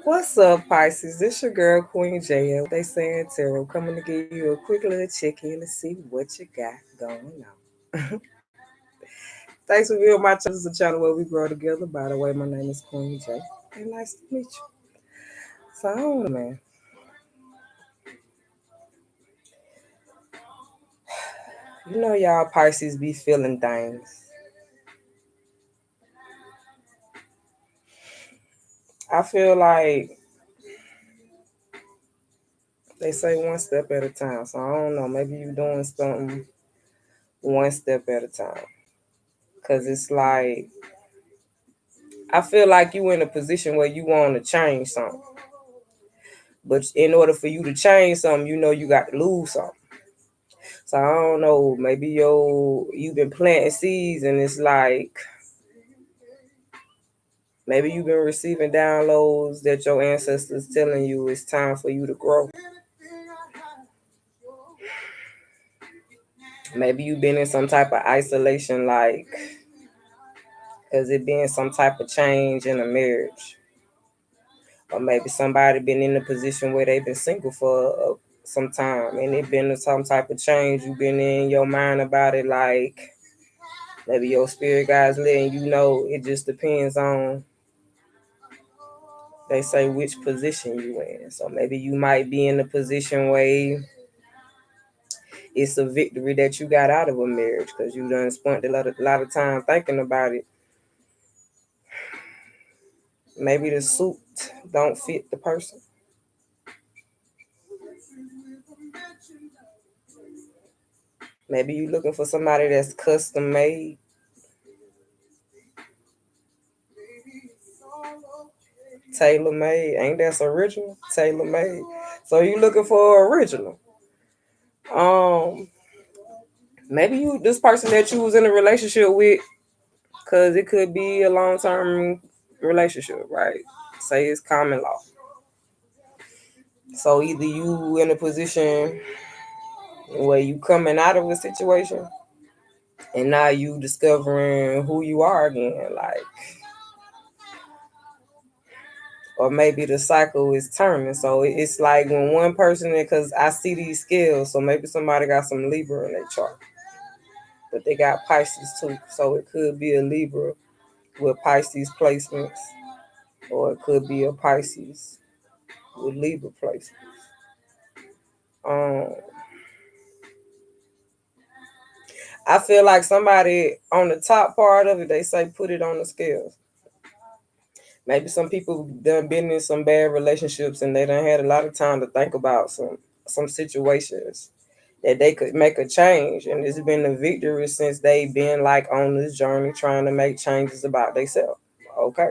What's up, Pisces? This your girl, Queen J. They saying tarot, coming to give you a quick little check-in to see what you got going on. Thanks for being on my channel. This is a channel where we grow together. By the way, my name is Queen J. And nice to meet you. So, I don't know, man. You know y'all Pisces be feeling things. I feel like they say one step at a time. So, I don't know. Maybe you doing something one step at a time. Because it's like, I feel like you in a position where you want to change something. But in order for you to change something, you know you got to lose something. So I don't know, maybe you've been planting seeds and it's like maybe you've been receiving downloads that your ancestors telling you it's time for you to grow. Maybe you've been in some type of isolation, like has it been some type of change in a marriage? Or maybe somebody been in a position where they've been single for some time and it been some type of change. You've been in your mind about it, like maybe your spirit guide's letting you know. It just depends on, they say, which position you in. So maybe you might be in a position where it's a victory that you got out of a marriage because you done spent a lot of time thinking about it. Maybe the suit don't fit the person. Maybe you looking for somebody that's custom made. Tailor made. Ain't that original? Tailor made. So you looking for original. Um, maybe you this person that you was in a relationship with, cause it could be a long term relationship, right? Say it's common law. So either you in a position where you coming out of a situation and now you discovering who you are again, like, or maybe the cycle is turning. So it's like when one person, because I see these scales, so maybe somebody got some Libra in their chart, but they got Pisces too. So it could be a Libra with Pisces placements, or it could be a Pisces with Libra placements. Um, I feel like somebody on the top part of it, they say put it on the scales. Maybe some people done been in some bad relationships and they done had a lot of time to think about some situations that they could make a change. And it's been a victory since they been like on this journey trying to make changes about themselves. Okay.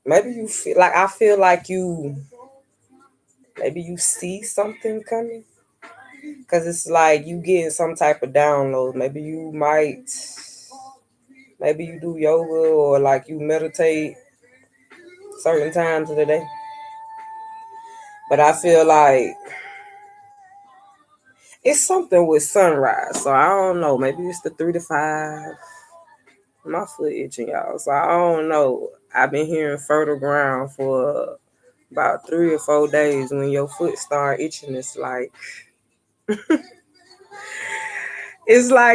Maybe you feel like, I feel like maybe you see something coming. Cause it's like you getting some type of download. Maybe you do yoga or like you meditate certain times of the day. But I feel like it's something with sunrise. So I don't know. Maybe it's the 3 to 5. My foot itching, y'all. So I don't know. I've been hearing fertile ground for about 3 or 4 days. When your foot start itching, it's like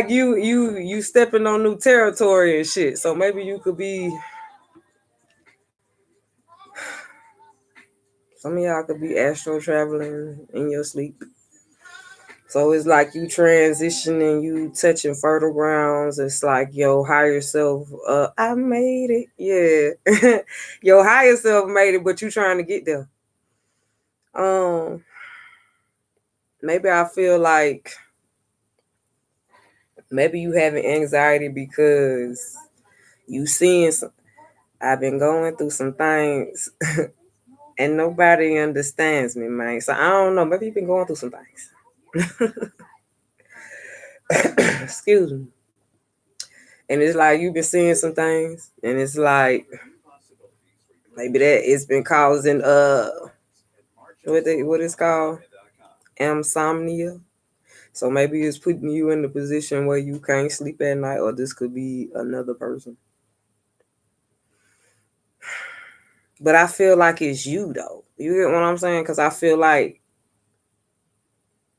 you stepping on new territory and shit. So maybe you could be, some of y'all could be astral traveling in your sleep. So it's like you transitioning, you touching fertile grounds. It's like your higher self, I made it. Yeah. Your higher self made it, but you trying to get there. Maybe I feel like maybe you having anxiety because you seeing some, I've been going through some things and nobody understands me, man. So I don't know. Maybe you've been going through some things. Excuse me. And it's like you've been seeing some things, and it's like maybe that it's been causing what it's called, insomnia. So maybe it's putting you in the position where you can't sleep at night, or this could be another person. But I feel like it's you though. You get what I'm saying? Because I feel like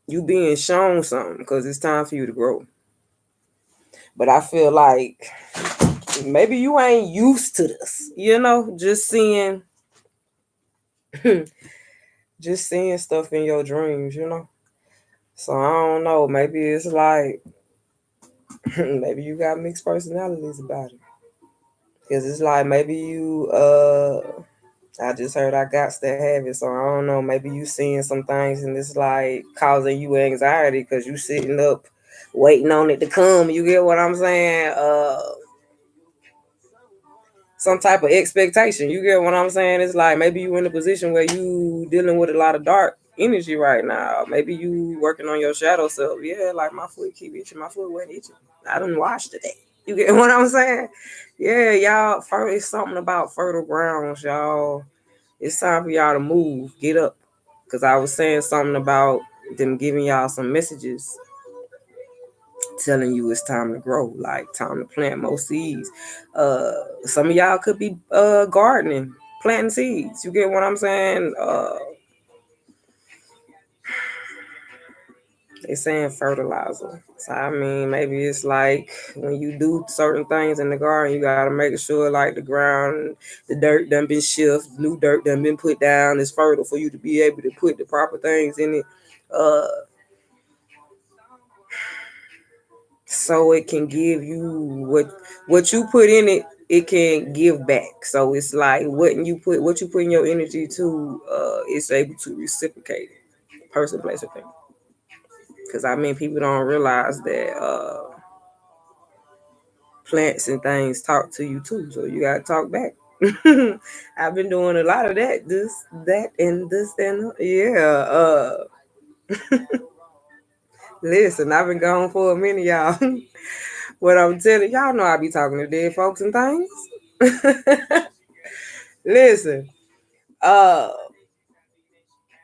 you being shown something because it's time for you to grow. But I feel like maybe you ain't used to this, just seeing just seeing stuff in your dreams. So I don't know, maybe it's like maybe you got mixed personalities about it. Cause it's like maybe you I just heard I got to have it, so I don't know, maybe you seeing some things and it's like causing you anxiety because you sitting up waiting on it to come. You get what I'm saying? Some type of expectation. You get what I'm saying? It's like maybe you in a position where you dealing with a lot of dark energy right now. Maybe you working on your shadow self. Yeah, like my foot keep itching. My foot went itching. I done washed today. You get what I'm saying? Yeah, y'all. It's something about fertile grounds, y'all. It's time for y'all to move. Get up. Cause I was saying something about them giving y'all some messages telling you it's time to grow, like time to plant more seeds. Some of y'all could be gardening, planting seeds. You get what I'm saying? They saying fertilizer. So I mean, maybe it's like when you do certain things in the garden, you gotta make sure like the ground, the dirt done been shifted, new dirt done been put down, is fertile for you to be able to put the proper things in it. Uh, so it can give you what you put in it, it can give back. So it's like what you put in your energy to, it's able to reciprocate it. Person, place, or thing. Because I mean, people don't realize that plants and things talk to you too, so you gotta talk back. I've been doing a lot of that, this and yeah. Listen, I've been gone for a minute, y'all. What I'm telling y'all, know I be talking to dead folks and things. Listen, uh,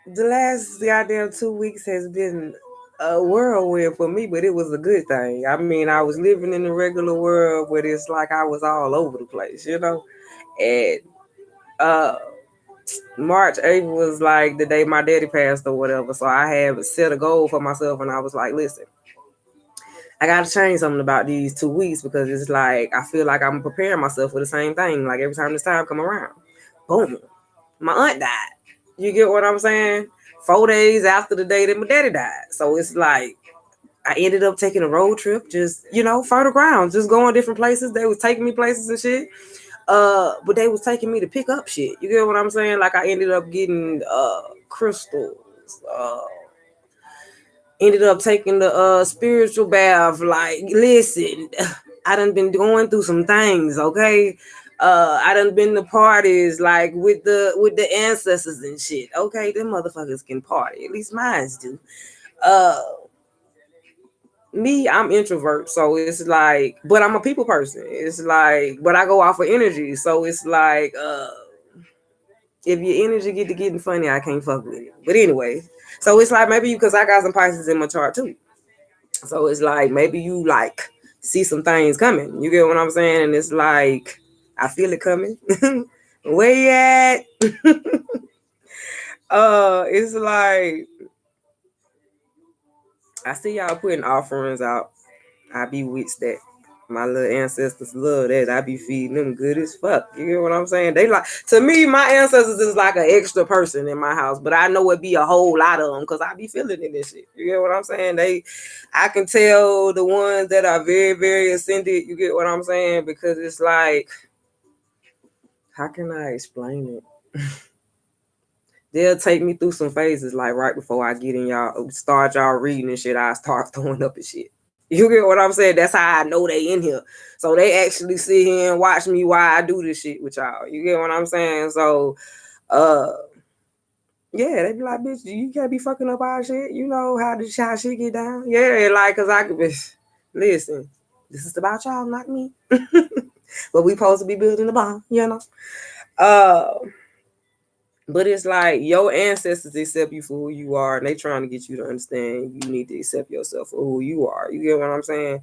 the last goddamn 2 weeks has been a whirlwind for me, but it was a good thing. I mean, I was living in the regular world, but it's like I was all over the place. And uh, March 8th was like the day my daddy passed or whatever. So I had set a goal for myself, and I was like, listen, I gotta change something about these 2 weeks because it's like I feel like I'm preparing myself for the same thing. Like every time this time come around, boom, my aunt died. You get what I'm saying? 4 days after the day that my daddy died. So it's like I ended up taking a road trip, just fertile grounds, just going different places. They was taking me places and shit. But they was taking me to pick up shit. You get what I'm saying? Like I ended up getting crystals. Ended up taking the spiritual bath. Like, listen, I done been going through some things, okay? I done been to parties like with the ancestors and shit. Okay, them motherfuckers can party. At least mines do. Uh Me, I'm introvert, so it's like, but I'm a people person. It's like, but I go off of energy, so it's like, if your energy get to getting funny, I can't fuck with it. But anyway, so it's like maybe because I got some Pisces in my chart too. So it's like maybe you like see some things coming. You get what I'm saying? And it's like I feel it coming. Where you at? It's like I see y'all putting offerings out. I be with that. My little ancestors love that. I be feeding them good as fuck. You get what I'm saying? They like, to me, my ancestors is like an extra person in my house, but I know it be a whole lot of them because I be feeling it and shit. You get what I'm saying? I can tell the ones that are very, very ascended. You get what I'm saying? Because it's like, how can I explain it? They'll take me through some phases, like right before I get in start y'all reading and shit, I start throwing up and shit. You get what I'm saying? That's how I know they in here. So they actually sit here and watch me while I do this shit with y'all. You get what I'm saying? So, yeah, they be like, bitch, you can't be fucking up our shit. You know how shit get down? Yeah, like, cause I could be, listen, this is about y'all, not me. But we supposed to be building the bond. But it's like your ancestors accept you for who you are, and they trying to get you to understand you need to accept yourself for who you are. You get what I'm saying?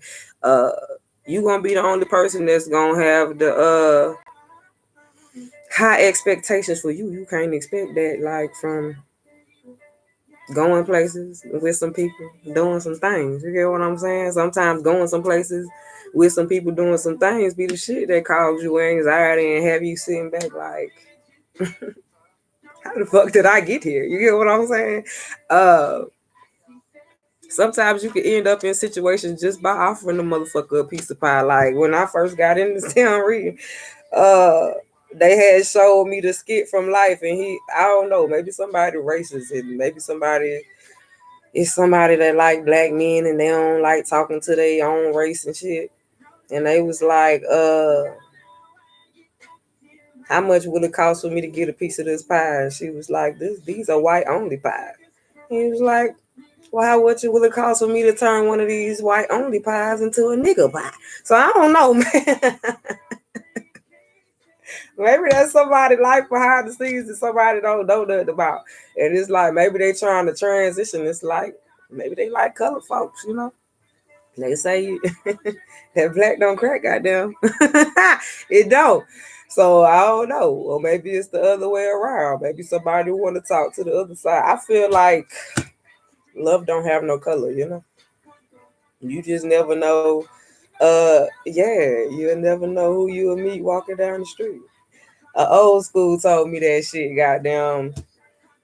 You gonna be the only person that's gonna have the high expectations for you. You can't expect that, like, from going places with some people, doing some things. You get what I'm saying? Sometimes going some places with some people doing some things be the shit that cause you anxiety and have you sitting back like, how the fuck did I get here? You get what I'm saying? Sometimes you can end up in situations just by offering the motherfucker a piece of pie. Like when I first got in this town reading, they had showed me the skit from Life, and I don't know, maybe somebody racist, and maybe it's somebody that like black men and they don't like talking to their own race and shit. And they was like, how much would it cost for me to get a piece of this pie? And she was like, these are white only pies. And he was like, well, how much will it cost for me to turn one of these white only pies into a nigga pie? So I don't know, man. Maybe that's somebody life behind the scenes that somebody don't know nothing about. And it's like maybe they trying to transition. It's like maybe they like colored folks, you know. They say that black don't crack, goddamn. It don't. So I don't know. Or maybe it's the other way around. Maybe somebody want to talk to the other side. I feel like love don't have no color, you know. You just never know. Yeah, you'll never know who you'll meet walking down the street. Old school told me that shit, goddamn.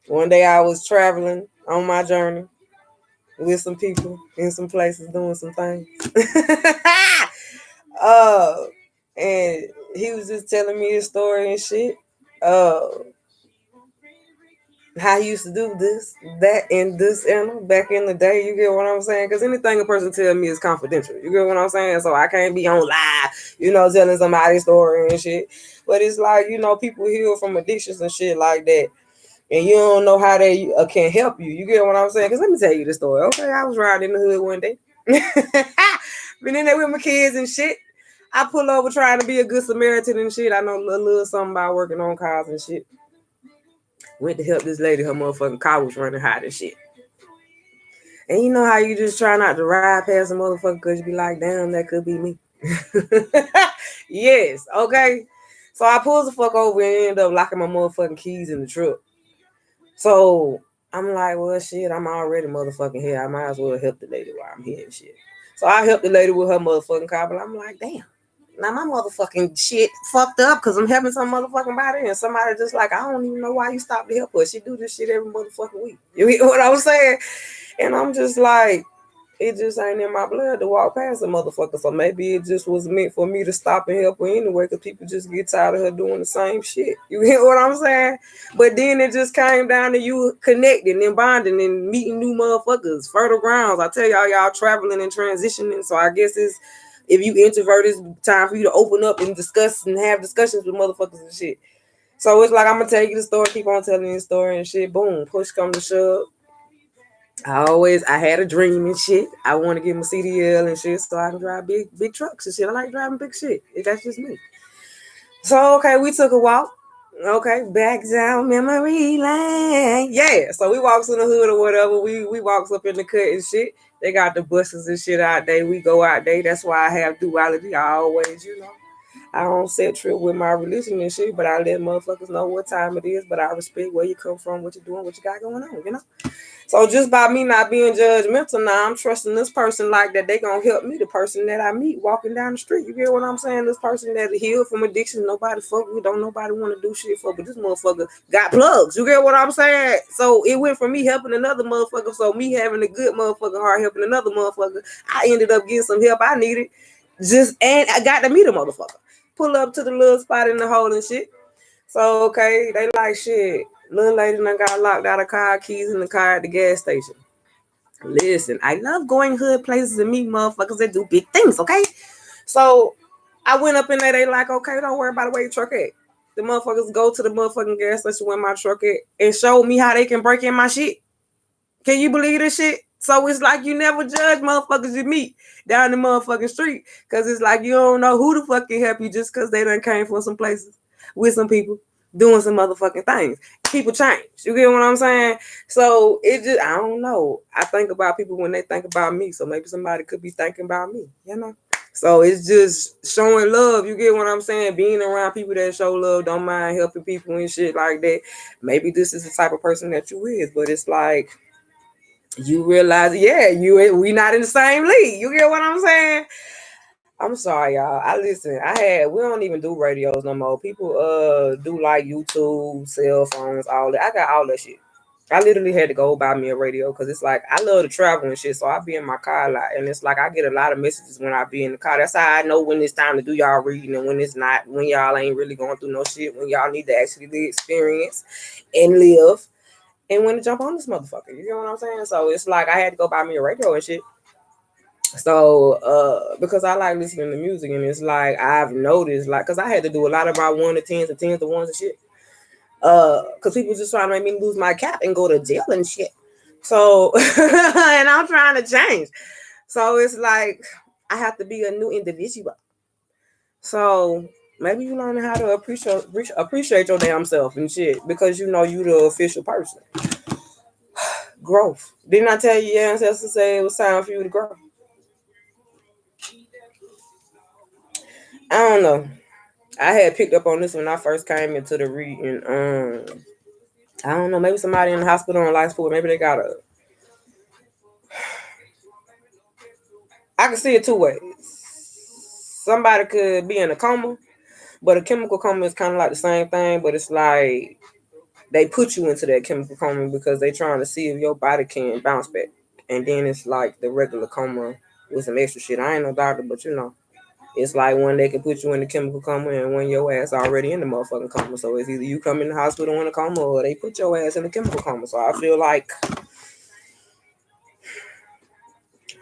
One day I was traveling on my journey with some people in some places doing some things. uh, and he was just telling me his story and shit. How he used to do this, that, and this, and back in the day. You get what I'm saying? Because anything a person tell me is confidential. You get what I'm saying? So I can't be on live, telling somebody's story and shit. But it's like, people heal from addictions and shit like that. And you don't know how they can help you. You get what I'm saying? Because let me tell you the story. Okay, I was riding in the hood one day. Been in there with my kids and shit. I pull over trying to be a good Samaritan and shit. I know a little something about working on cars and shit. Went to help this lady. Her motherfucking car was running hot and shit. And you know how you just try not to ride past a motherfucker because you be like, damn, that could be me. Yes, okay. So I pulled the fuck over and ended up locking my motherfucking keys in the truck. So I'm like, well, shit, I'm already motherfucking here. I might as well help the lady while I'm here and shit. So I helped the lady with her motherfucking car, but I'm like, damn. Now my motherfucking shit fucked up because I'm helping some motherfucking body and somebody just like, I don't even know why you stopped to help her. She do this shit every motherfucking week. You hear what I'm saying? And I'm just like, it just ain't in my blood to walk past a motherfucker. So maybe it just was meant for me to stop and help her anyway, because people just get tired of her doing the same shit. You hear what I'm saying? But then it just came down to you connecting and bonding and meeting new motherfuckers, fertile grounds. I tell y'all traveling and transitioning. So I guess it's, if you introvert, it's time for you to open up and discuss and have discussions with motherfuckers and shit. So it's like, I'm going to tell you the story, keep on telling you the story and shit. Boom, push come to shove. I had a dream and shit. I want to get my CDL and shit so I can drive big trucks and shit. I like driving big shit. That's just me. So, okay, we took a walk. Okay, back down memory lane. Yeah, so we walks in the hood or whatever. We walks up in the cut and shit. They got the buses and shit out there. We go out there. That's why I have duality. I always, I don't set trip with my religion and shit, but I let motherfuckers know what time it is. But I respect where you come from, what you're doing, what you got going on, So just by me not being judgmental now, I'm trusting this person like that they gonna help me, the person that I meet walking down the street. You get what I'm saying? This person that healed from addiction, nobody fuck with, don't nobody want to do shit for, but this motherfucker got plugs. You get what I'm saying? So it went from me helping another motherfucker, so me having a good motherfucking heart helping another motherfucker, I ended up getting some help I needed. And I got to meet a motherfucker. Pull up to the little spot in the hole and shit. So okay, they like shit. Little lady done got locked out of car, keys in the car at the gas station. Listen, I love going hood places and meet motherfuckers that do big things, okay? So I went up in there, they like, okay, don't worry about the way your truck at. The motherfuckers go to the motherfucking gas station where my truck at and show me how they can break in my shit. Can you believe this shit? So it's like you never judge motherfuckers you meet down the motherfucking street, because it's like you don't know who the fuck can help you just because they done came from some places with some people doing some motherfucking things. People change. You get what I'm saying? So it just, I don't know. I think about people when they think about me. So maybe somebody could be thinking about me, So it's just showing love. You get what I'm saying? Being around people that show love, don't mind helping people and shit like that. Maybe this is the type of person that you is, but it's like you realize, yeah, we not in the same league. You get what I'm saying? I'm sorry, y'all. We don't even do radios no more. People do like YouTube, cell phones, all that. I got all that shit. I literally had to go buy me a radio because it's like I love to travel and shit. So I be in my car a lot, and it's like I get a lot of messages when I be in the car. That's how I know when it's time to do y'all reading and when it's not. When y'all ain't really going through no shit. When y'all need to actually experience and live, and when to jump on this motherfucker. You know what I'm saying? So it's like I had to go buy me a radio and shit. So, because I like listening to music, and it's like I've noticed, like, because I had to do a lot of my 1 to 10s and 10s to 1s and shit. Because people just trying to make me lose my cap and go to jail and shit. So, and I'm trying to change. So it's like I have to be a new individual. So maybe you learning how to appreciate your damn self and shit because you know you the official person. Growth. Didn't I tell you your ancestors say it was time for you to grow? I don't know. I had picked up on this when I first came into the reading. I don't know, maybe somebody in the hospital on life support, maybe they got a. I can see it two ways. Somebody could be in a coma, but a chemical coma is kind of like the same thing, but it's like they put you into that chemical coma because they trying to see if your body can bounce back. And then it's like the regular coma with some extra shit. I ain't no doctor, but you know. It's like when they can put you in the chemical coma and when your ass already in the motherfucking coma. So it's either you come in the hospital in a coma or they put your ass in the chemical coma. So I feel like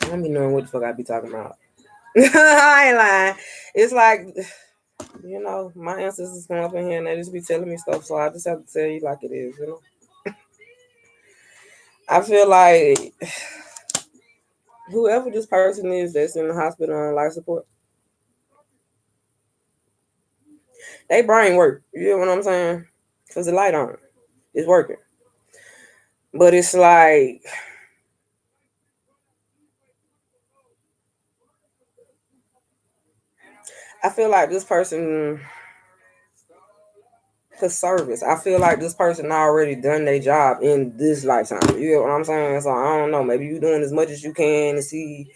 I be knowing what the fuck I be talking about. I ain't lying. It's like, you know, my ancestors come up in here and they just be telling me stuff. So I just have to tell you like it is, you know. I feel like whoever this person is that's in the hospital on life support, they brain work. You know what I'm saying? Because the light on. It's working. But it's like I feel like this person for service. I feel like this person already done their job in this lifetime. You get what I'm saying? So I don't know. Maybe you doing as much as you can to see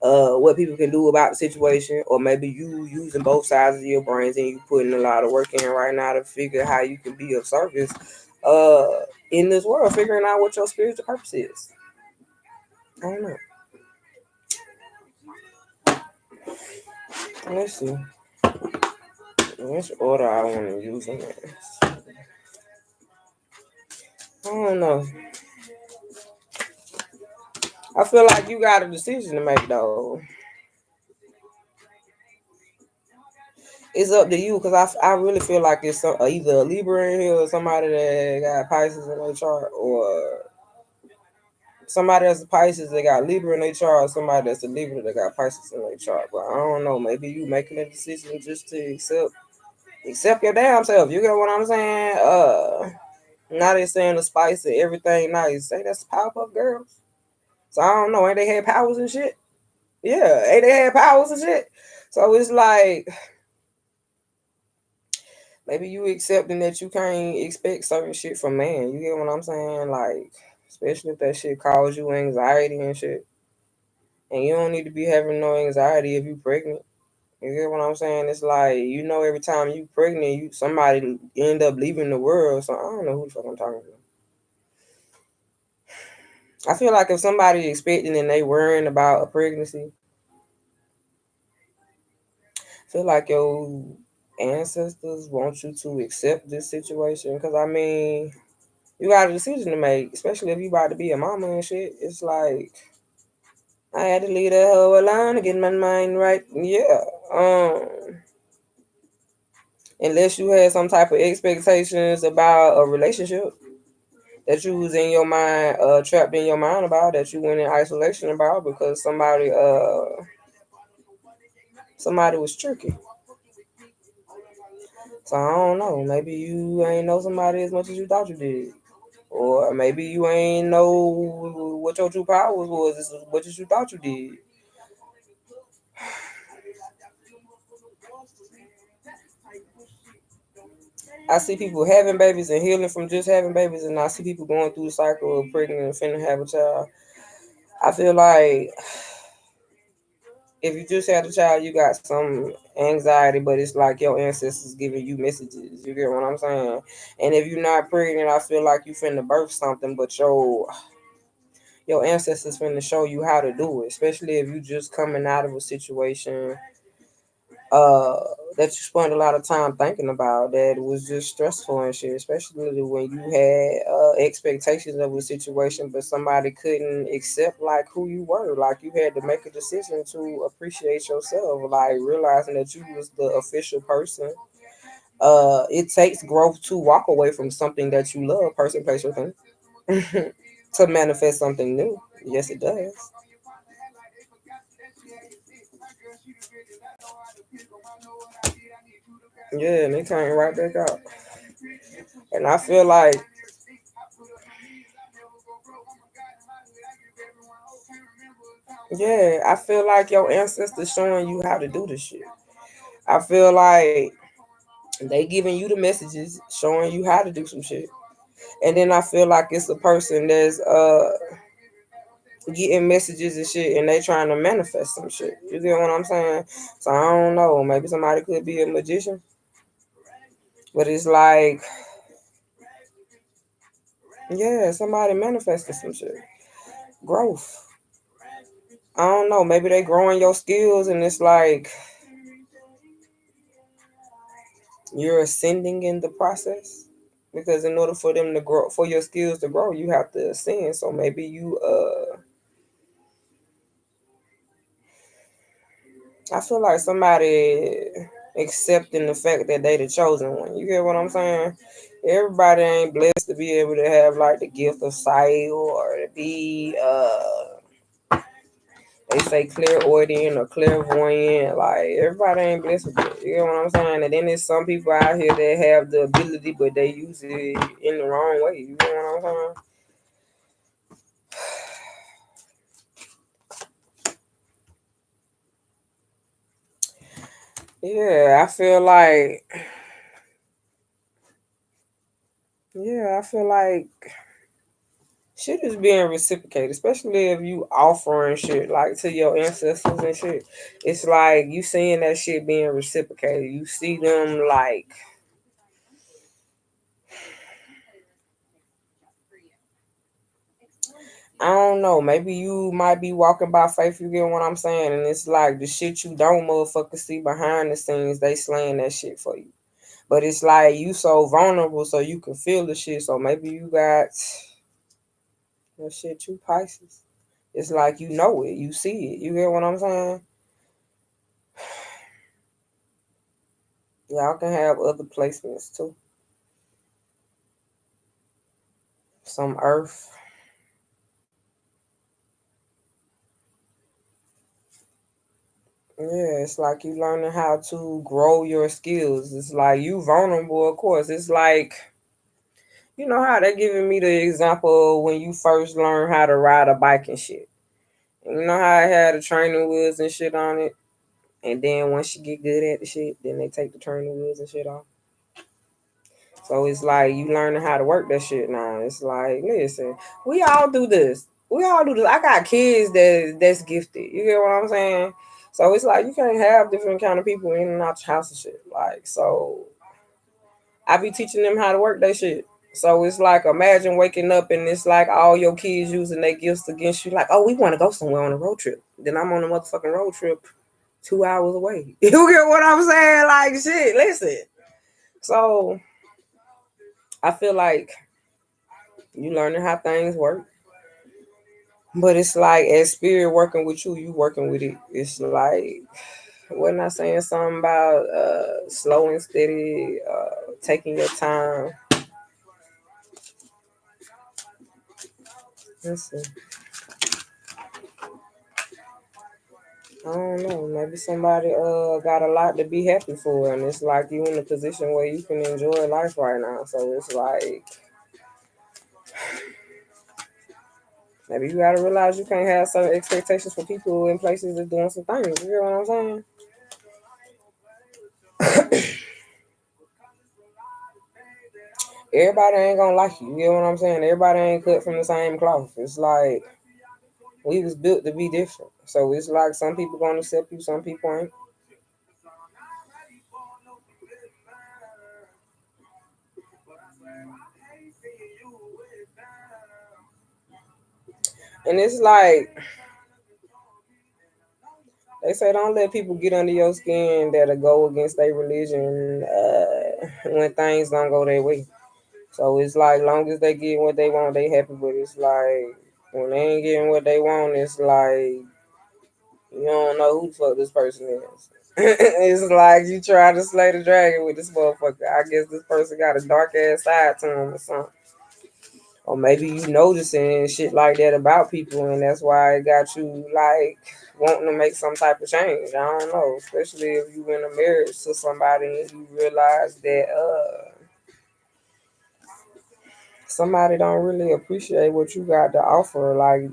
what people can do about the situation, or maybe you using both sides of your brains and you putting a lot of work in right now to figure how you can be of service in this world, figuring out what your spiritual purpose is. I don't know. Let's see. Which order I want to use in this? I don't know. I feel like you got a decision to make though. It's up to you because I really feel like it's either a Libra in here or somebody that got Pisces in their chart, or somebody that's a Pisces that got Libra in their chart, or somebody that's a Libra that got Pisces in their chart. But I don't know. Maybe you making a decision just to accept your damn self. You get what I'm saying? Now they saying the spice and everything nice. Say that's Powerpuff Girls. So I don't know. Ain't they had powers and shit? Yeah, ain't they had powers and shit? So it's like maybe you accepting that you can't expect certain shit from man. You get what I'm saying? Like, especially if that shit causes you anxiety and shit. And you don't need to be having no anxiety if you pregnant. You get what I'm saying? It's like, you know, every time you pregnant, somebody end up leaving the world. So I don't know who the fuck I'm talking to. I feel like if somebody expecting and they worrying about a pregnancy, I feel like your ancestors want you to accept this situation. Because I mean, you got a decision to make, especially if you about to be a mama and shit. It's like I had to leave that hoe alone to get my mind right. Yeah. Unless you had some type of expectations about a relationship that you was in your mind, trapped in your mind about, that you went in isolation about because somebody was tricky. So I don't know. Maybe you ain't know somebody as much as you thought you did. Or maybe you ain't know what your true powers was as much as you thought you did. I see people having babies and healing from just having babies, and I see people going through the cycle of pregnant and finna have a child. I feel like if you just had a child, you got some anxiety, but it's like your ancestors giving you messages. You get what I'm saying? And if you're not pregnant, I feel like you finna birth something, but your ancestors finna show you how to do it. Especially if you just coming out of a situation uh that you spent a lot of time thinking about that was just stressful and shit, especially when you had expectations of a situation but somebody couldn't accept like who you were. Like you had to make a decision to appreciate yourself, like realizing that you was the official person. It takes growth to walk away from something that you love, person, place, or thing, to manifest something new. Yes, it does. Yeah, and it came right back out. And I feel like, yeah, I feel like your ancestors showing you how to do this shit. I feel like they giving you the messages, showing you how to do some shit. And then I feel like it's a person that's getting messages and shit and they trying to manifest some shit. You get what I'm saying? So I don't know. Maybe somebody could be a magician. But it's like, yeah, somebody manifested some shit. Growth. I don't know. Maybe they growing your skills and it's like you're ascending in the process. Because in order for them to grow, for your skills to grow, you have to ascend. So maybe you I feel like somebody accepting the fact that they the chosen one. You get what I'm saying? Everybody ain't blessed to be able to have like the gift of sight or to be they say clairaudient or clairvoyant. Like everybody ain't blessed with it. You get what I'm saying? And then there's some people out here that have the ability but they use it in the wrong way. You get what I'm saying? Yeah, I feel like shit is being reciprocated, especially if you offering shit like to your ancestors and shit. It's like you seeing that shit being reciprocated. You see them like I don't know, maybe you might be walking by faith, you get what I'm saying? And it's like the shit you don't motherfucker see behind the scenes, they slaying that shit for you. But it's like you so vulnerable so you can feel the shit. So maybe you got that shit you Pisces. It's like you know it, you see it. You get what I'm saying? Y'all can have other placements too. Some earth. Yeah, it's like you learning how to grow your skills. It's like you vulnerable, of course. It's like you know how they giving me the example when you first learn how to ride a bike and shit. You know how I had the training wheels and shit on it, and then once you get good at the shit, then they take the training wheels and shit off. So it's like you learning how to work that shit now. It's like, listen, we all do this. We all do this. I got kids that's gifted. You get what I'm saying? So it's like you can't have different kind of people in and out your house and shit. Like, so I be teaching them how to work that shit. So it's like imagine waking up and it's like all your kids using their gifts against you. Like, oh, we want to go somewhere on a road trip. Then I'm on a motherfucking road trip 2 hours away. You get what I'm saying? Like, shit, listen. So I feel like you learning how things work. But it's like as spirit working with you, you working with it. It's like wasn't I saying something about slow and steady, taking your time. Let's see. I don't know. Maybe somebody got a lot to be happy for, and it's like you in a position where you can enjoy life right now. So it's like maybe you gotta realize you can't have certain expectations for people in places that's doing some things. You know what I'm saying? everybody ain't gonna like you. You get what I'm saying? Everybody ain't cut from the same cloth. It's like we was built to be different. So it's like some people gonna accept you, some people ain't. And it's like they say, don't let people get under your skin that'll go against their religion when things don't go their way. So it's like, long as they get what they want, they happy. But it's like when they ain't getting what they want, it's like you don't know who the fuck this person is. It's like you try to slay the dragon with this motherfucker. I guess this person got a dark ass side to him or something. Or maybe you noticing shit like that about people, and that's why it got you like wanting to make some type of change. I don't know, especially if you in a marriage to somebody and you realize that somebody don't really appreciate what you got to offer. Like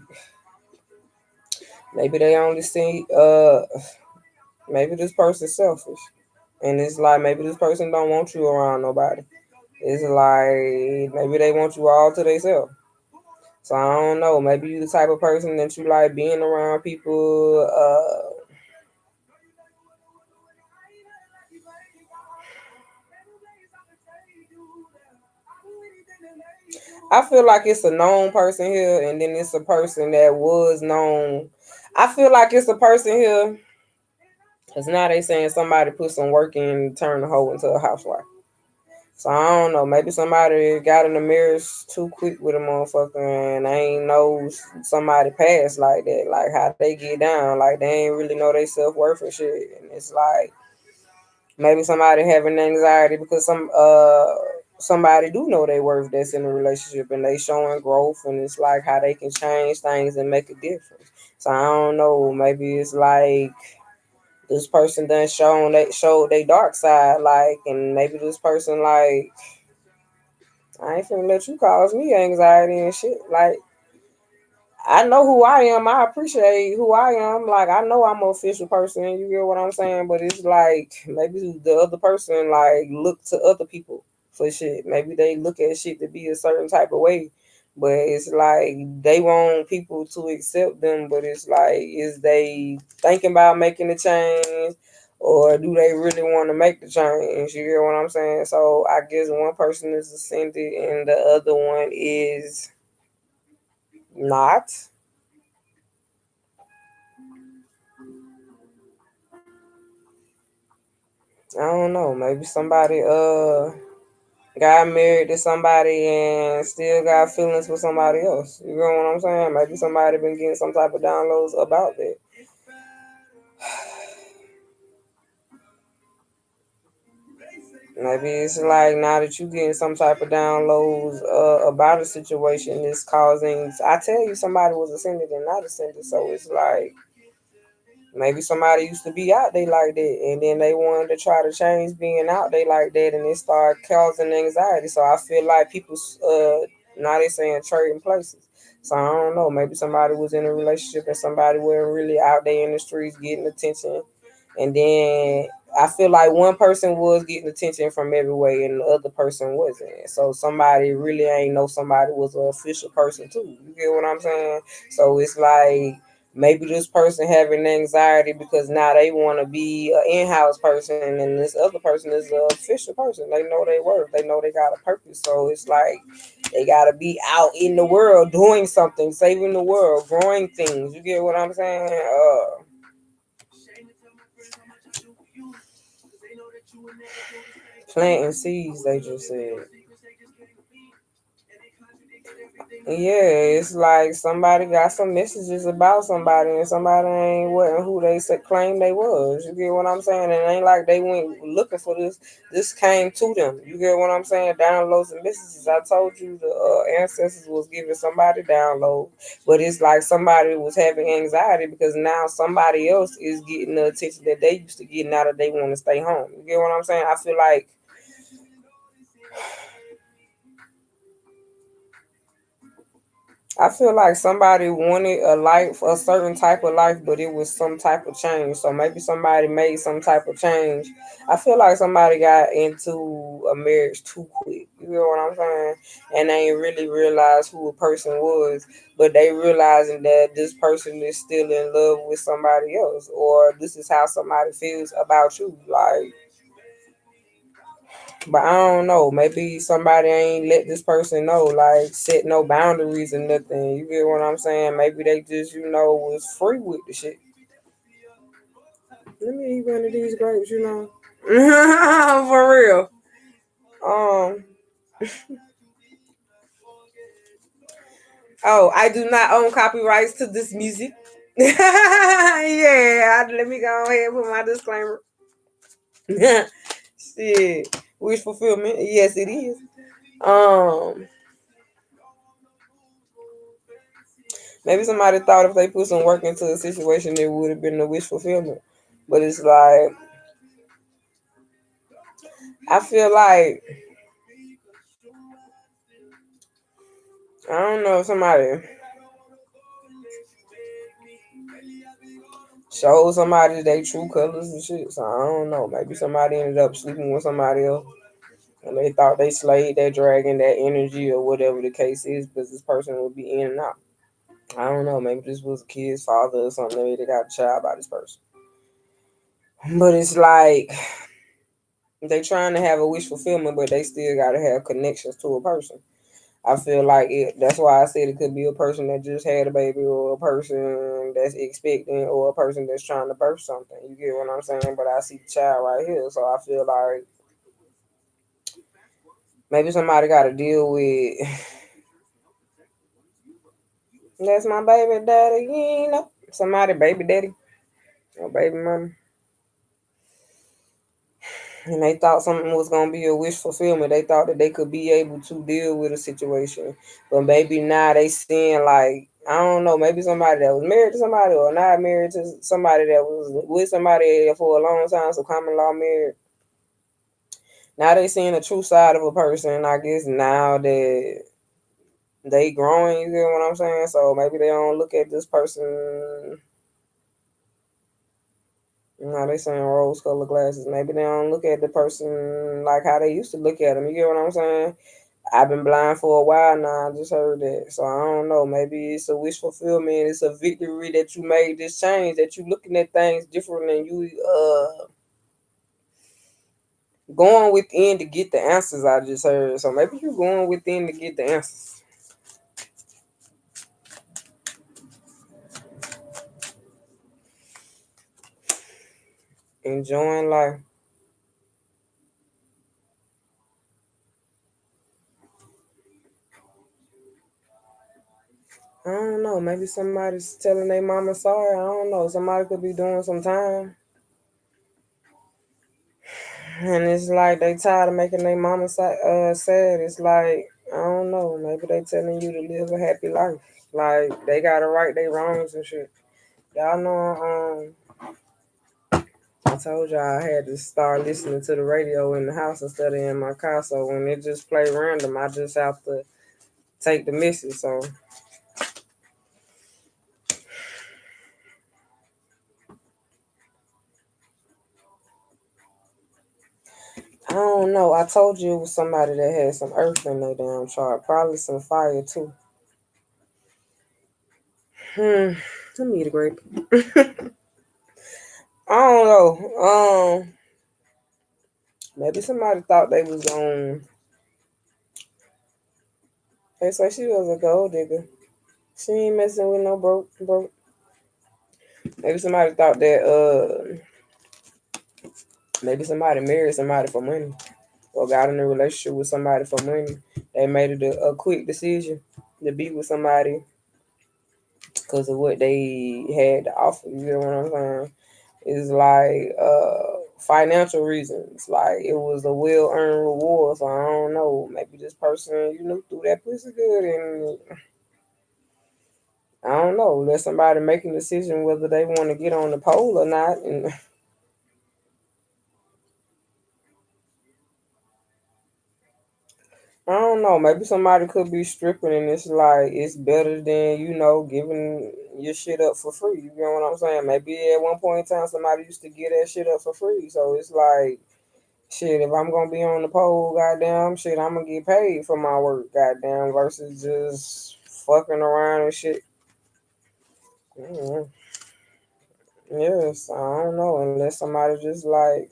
maybe they only see maybe this person's selfish, and it's like maybe this person don't want you around nobody. It's like maybe they want you all to themselves. So I don't know. Maybe you the type of person that you like being around people. I feel like it's a known person here, and then it's a person that was known. I feel like it's a person here because now they saying somebody put some work in and turn the hoe into a housewife. So I don't know. Maybe somebody got in the marriage too quick with a motherfucker, and they ain't know somebody passed like that. Like how they get down. Like they ain't really know they self worth and shit. And it's like maybe somebody having anxiety because somebody do know their worth that's in a relationship and they showing growth, and it's like how they can change things and make a difference. So I don't know. Maybe it's like this person done showed they dark side, like, and maybe this person like I ain't finna let you cause me anxiety and shit. Like I know who I am. I appreciate who I am. Like I know I'm an official person. You get what I'm saying? But it's like maybe the other person like look to other people for shit. Maybe they look at shit to be a certain type of way. But it's like they want people to accept them. But it's like is they thinking about making the change, or do they really want to make the change? You get what I'm saying? So I guess one person is ascended and the other one is not. I don't know. Maybe somebody got married to somebody and still got feelings for somebody else. You know what I'm saying? Maybe somebody been getting some type of downloads about that. Maybe it's like now that you getting some type of downloads about a situation, it's causing. I tell you, somebody was ascended and not ascended, so it's like maybe somebody used to be out there like that, and then they wanted to try to change being out there like that, and it started causing anxiety. So I feel like people, now they saying trading places. So I don't know. Maybe somebody was in a relationship and somebody wasn't really out there in the streets getting attention, and then I feel like one person was getting attention from every way and the other person wasn't. So somebody really ain't know somebody was an official person too. You get what I'm saying? So it's like maybe this person having anxiety because now they want to be an in-house person, and this other person is an official person. They know they work. They know they got a purpose. So it's like they got to be out in the world doing something, saving the world, growing things. You get what I'm saying? Planting seeds, they just said. Yeah, it's like somebody got some messages about somebody, and somebody ain't wasn't who they said claim they was. You get what I'm saying? And it ain't like they went looking for this. This came to them. You get what I'm saying? Downloads and messages. I told you the ancestors was giving somebody download, but it's like somebody was having anxiety because now somebody else is getting the attention that they used to get. Now that they want to stay home. You get what I'm saying? I feel like somebody wanted a life, a certain type of life, but it was some type of change. So maybe somebody made some type of change. I feel like somebody got into a marriage too quick. You You get what I'm saying? And they ain't really realize who a person was, but they realizing that this person is still in love with somebody else, or this is how somebody feels about you. Like, but I don't know. Maybe somebody ain't let this person know, like set no boundaries or nothing. You get what I'm saying? Maybe they just, was free with the shit. Let me eat one of these grapes, For real. Um. Oh, I do not own copyrights to this music. Yeah, let me go ahead and put my disclaimer. Shit, wish fulfillment. Yes, it is. Um, Maybe somebody thought if they put some work into a situation, it would have been a wish fulfillment. But it's like, I feel like, I don't know if somebody showed somebody their true colors and shit. So I don't know. Maybe somebody ended up sleeping with somebody else. And they thought they slayed that dragon, that energy, or whatever the case is, because this person would be in and out. I don't know. Maybe this was a kid's father or something. Maybe they got a child by this person. But it's like they trying to have a wish fulfillment, but they still got to have connections to a person. I feel like that's why I said it could be a person that just had a baby, or a person that's expecting, or a person that's trying to birth something. You get what I'm saying? But I see the child right here. So I feel like maybe somebody got to deal with, that's my baby daddy, somebody baby daddy or baby mama. And they thought something was gonna be a wish fulfillment. They thought that they could be able to deal with a situation, but maybe now they seeing, like, I don't know, maybe somebody that was married to somebody or not married to somebody, that was with somebody for a long time, so common law married. Now they seeing the true side of a person. I guess now that they growing, you get what I'm saying? So maybe they don't look at this person. They saying rose colored glasses. Maybe they don't look at the person like how they used to look at them. You get what I'm saying? I've been blind for a while now. I just heard that. So I don't know. Maybe it's a wish fulfillment. It's a victory that you made this change, that you looking at things different, and you going within to get the answers. I just heard. So maybe you going within to get the answers. Enjoying life. I don't know. Maybe somebody's telling their mama sorry. I don't know. Somebody could be doing some time. And it's like they tired of making their mama sad. It's like, I don't know. Maybe they telling you to live a happy life. Like, they got to right their wrongs and shit. Y'all know, I told y'all I had to start listening to the radio in the house instead of in my car. So when it just play random, I just have to take the message. So I don't know. I told you it was somebody that had some earth in their damn chart. Probably some fire too. Let me eat a grape. I don't know. Maybe somebody thought they was on. They say she was a gold digger. She ain't messing with no broke. Maybe somebody thought that maybe somebody married somebody for money, or got in a relationship with somebody for money. They made it a quick decision to be with somebody because of what they had to offer. You know what I'm saying? It's like financial reasons. Like, it was a well earned reward. So I don't know. Maybe this person, threw that pussy good, and I don't know. Let somebody make a decision whether they want to get on the pole or not. And I don't know. Maybe somebody could be stripping, and it's like it's better than giving your shit up for free. You know what I'm saying? Maybe at one point in time somebody used to get that shit up for free. So it's like Shit, if I'm gonna be on the pole, goddamn, shit, I'm gonna get paid for my work, goddamn, versus just fucking around and shit. Mm, yes, I don't know, unless somebody just like,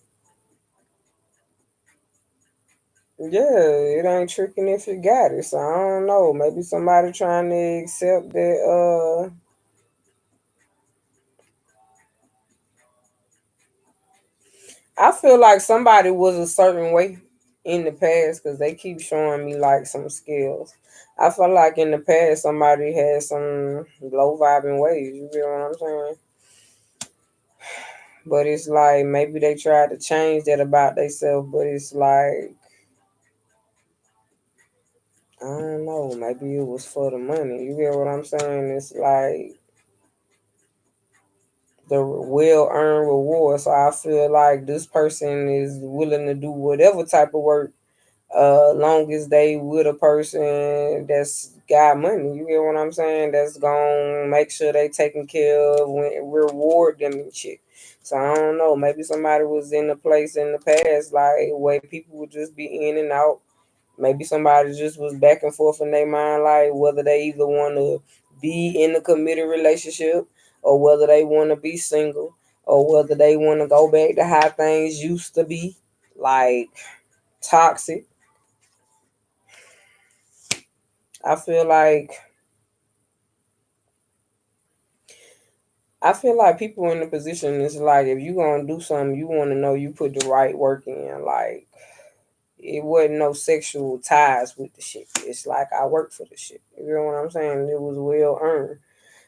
yeah, it ain't tricking if you got it. So I don't know. Maybe somebody trying to accept that. I feel like somebody was a certain way in the past because they keep showing me like some skills. I feel like in the past somebody had some low vibing ways. You feel what I'm saying? But it's like maybe they tried to change that about themselves, but it's like I don't know. Maybe it was for the money. You get what I'm saying? It's like the well earned reward. So I feel like this person is willing to do whatever type of work, long as they with a person that's got money. You get what I'm saying? That's gonna make sure they taken care of when reward them and shit. So I don't know. Maybe somebody was in a place in the past like where people would just be in and out. Maybe somebody just was back and forth in their mind, like whether they either want to be in a committed relationship or whether they want to be single or whether they want to go back to how things used to be, like toxic. I feel like I feel like people in the position is like if you gonna do something, you want to know you put the right work in. Like it wasn't no sexual ties with the shit. It's like I work for the shit. You know what I'm saying? It was well earned.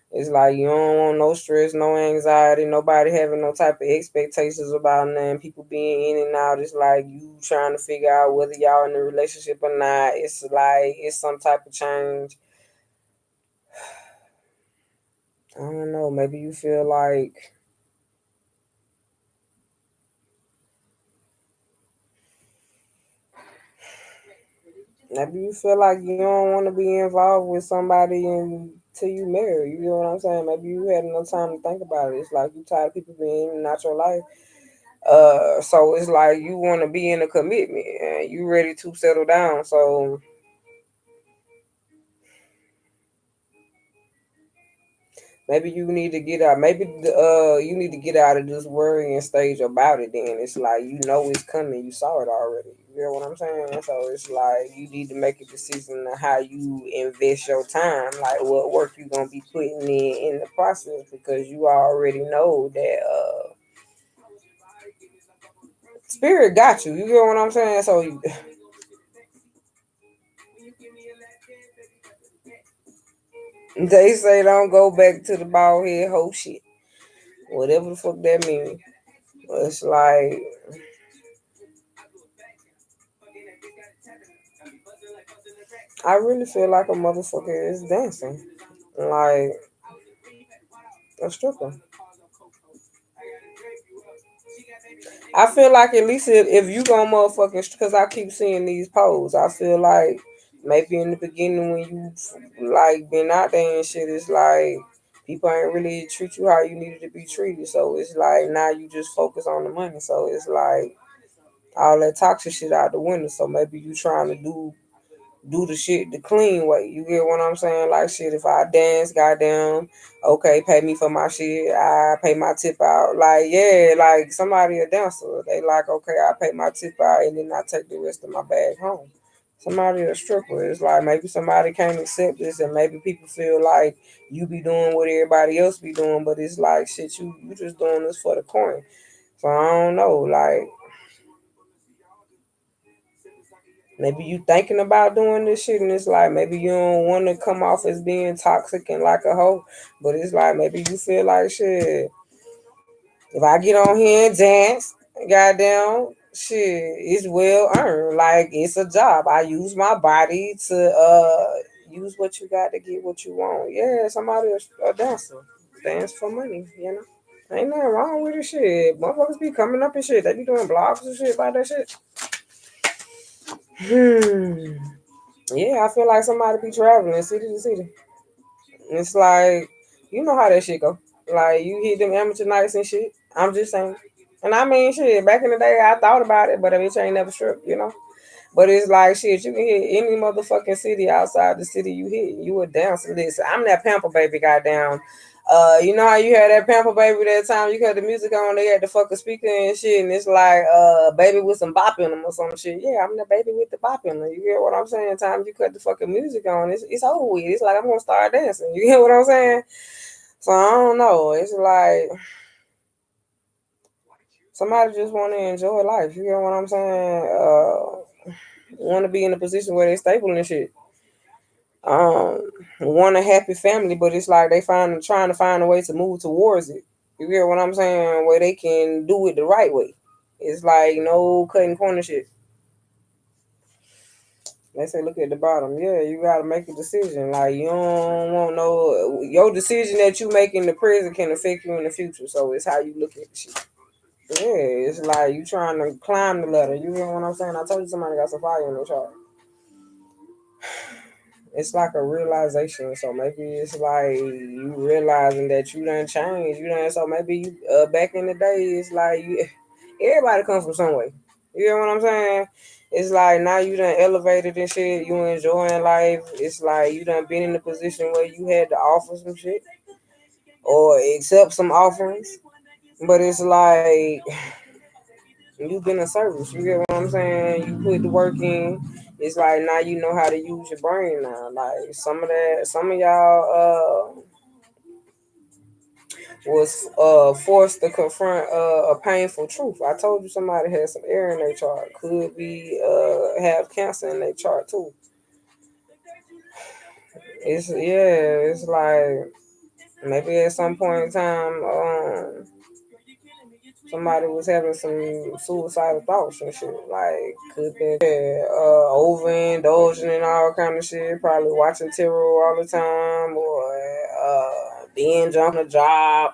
It's like you don't want no stress, no anxiety, nobody having no type of expectations about nothing. People being in and out. It's like you trying to figure out whether y'all in a relationship or not. It's like it's some type of change. I don't know. Maybe you feel like you don't want to be involved with somebody until you marry. You know what I'm saying? Maybe you had no time to think about it. It's like you tired of people being in and out your life. So it's like you want to be in a commitment and you ready to settle down. So maybe you need to get out. Maybe you need to get out of this worrying stage about it. Then it's like you know it's coming. You saw it already. You know what I'm saying? So it's like you need to make a decision on how you invest your time. Like what work you gonna be putting in the process because you already know that spirit got you. You get what I'm saying? So they say don't go back to the bald head whole shit. Whatever the fuck that means. It's like I really feel like a motherfucker is dancing. Like a stripper. I feel like at least if you gonna motherfucking, because I keep seeing these posts, I feel like maybe in the beginning when you like been out there and shit, it's like people ain't really treat you how you needed to be treated. So it's like now you just focus on the money. So it's like all that toxic shit out the window. So maybe you trying to do the shit the clean way. You get what I'm saying? Like shit, if I dance, goddamn, okay, pay me for my shit. I pay my tip out. Like, yeah, like somebody a dancer. They like, okay, I pay my tip out and then I take the rest of my bag home. Somebody a stripper. It's like maybe somebody can't accept this and maybe people feel like you be doing what everybody else be doing, but it's like shit, you just doing this for the coin. So I don't know, like maybe you thinking about doing this shit and it's like maybe you don't want to come off as being toxic and like a hoe, but it's like maybe you feel like shit. If I get on here and dance, goddamn, shit, it's well earned. Like it's a job. I use my body to use what you got to get what you want. Yeah, somebody a dancer. Dance for money, you know. Ain't nothing wrong with this shit. Motherfuckers be coming up and shit. They be doing blogs and shit about that shit. Yeah, I feel like somebody be traveling city to city. It's like, you know how that shit go. Like, you hit them amateur nights and shit. I'm just saying. And I mean, shit, back in the day, I thought about it, but a bitch ain't never shook, you know? But it's like, shit, you can hit any motherfucking city outside the city you hit. You would dance. Listen, I'm that Pamper Baby goddamn. You know how you had that Pamper Baby that time you cut the music on, they had the fucking speaker and shit, and it's like, baby with some bop in them or some shit. Yeah, I'm the baby with the bop in them. You get what I'm saying? Time you cut the fucking music on, it's over with. It's like I'm gonna start dancing. You get what I'm saying? So I don't know. It's like somebody just want to enjoy life. You get what I'm saying? Want to be in a position where they're stable and shit. Want a happy family, but it's like they trying to find a way to move towards it. You get what I'm saying? Where they can do it the right way. It's like no cutting corner shit. They say look at the bottom. Yeah, you gotta make a decision. Like you don't want no your decision that you make in the present can affect you in the future. So it's how you look at the shit. Yeah, it's like you trying to climb the ladder. You know what I'm saying? I told you somebody got some fire in their chart. It's like a realization. So maybe it's like you realizing that you done changed. You done so maybe you back in the day it's like you everybody comes from somewhere. You know what I'm saying? It's like now you done elevated and shit, you enjoying life. It's like you done been in a position where you had to offer some shit or accept some offerings. But it's like you've been a service. You get what I'm saying? You put the work in. It's like now you know how to use your brain now. Like some of y'all was forced to confront a painful truth. I told you somebody had some air in their chart. Could be have cancer in their chart too. It's like maybe at some point in time, somebody was having some suicidal thoughts and shit. Like could be overindulging and all kind of shit. Probably watching tarot all the time or binge on a job.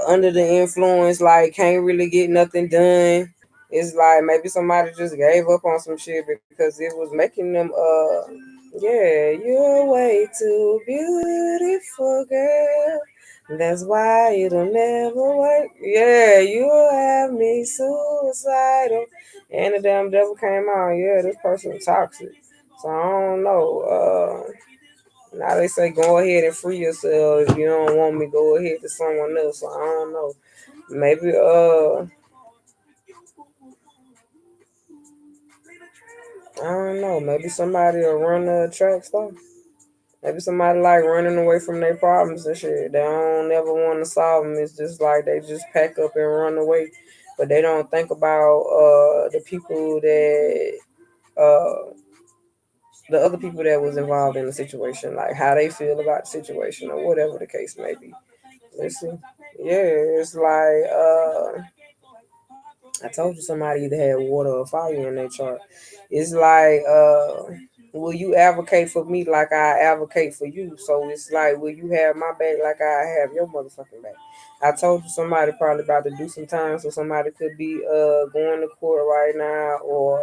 Under the influence, like can't really get nothing done. It's like maybe somebody just gave up on some shit because it was making them yeah, you're way too beautiful, girl. That's why it'll never work. Yeah, you have me suicidal. And the damn devil came out. Yeah, this person toxic. So I don't know. Now they say go ahead and free yourself. If you don't want me, go ahead to someone else. So I don't know. Maybe I don't know. Maybe somebody will run a track star. Maybe somebody like running away from their problems and shit. They don't never want to solve them. It's just like they just pack up and run away. But they don't think about the people that the other people that was involved in the situation, like how they feel about the situation or whatever the case may be. Let's see. Yeah, it's like I told you somebody either had water or fire in their chart. It's like will you advocate for me like I advocate for you? So it's like will you have my back like I have your motherfucking back? I told you somebody probably about to do some time, so somebody could be going to court right now or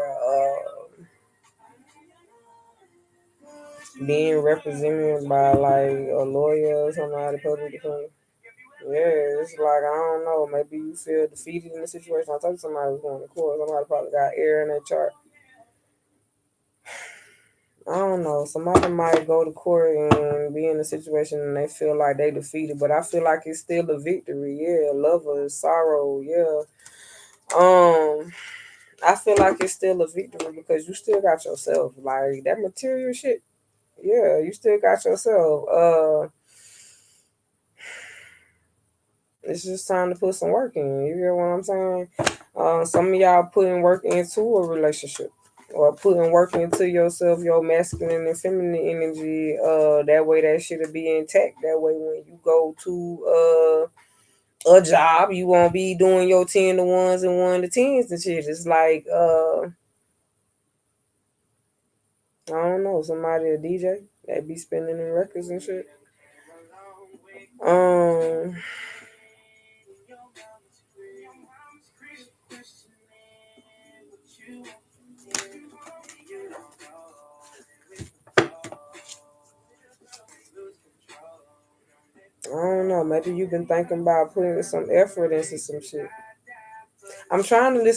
being represented by like a lawyer or somebody public defender. Yeah, it's like I don't know. Maybe you feel defeated in the situation. I told you somebody was going to court. Somebody probably got air in their chart. I don't know. Somebody might go to court and be in a situation and they feel like they defeated, but I feel like it's still a victory. Yeah, love or sorrow. Yeah. I feel like it's still a victory because you still got yourself. Like that material shit. Yeah, you still got yourself. It's just time to put some work in. You hear what I'm saying? Some of y'all putting work into a relationship or putting work into yourself, your masculine and feminine energy. That way that shit'll be intact. That way when you go to a job, you won't be doing your 10 to ones and 1 to 10s and shit. It's like I don't know, somebody a DJ that be spinning in records and shit. Um I don't know, maybe you've been thinking about putting some effort into some shit. I'm trying to listen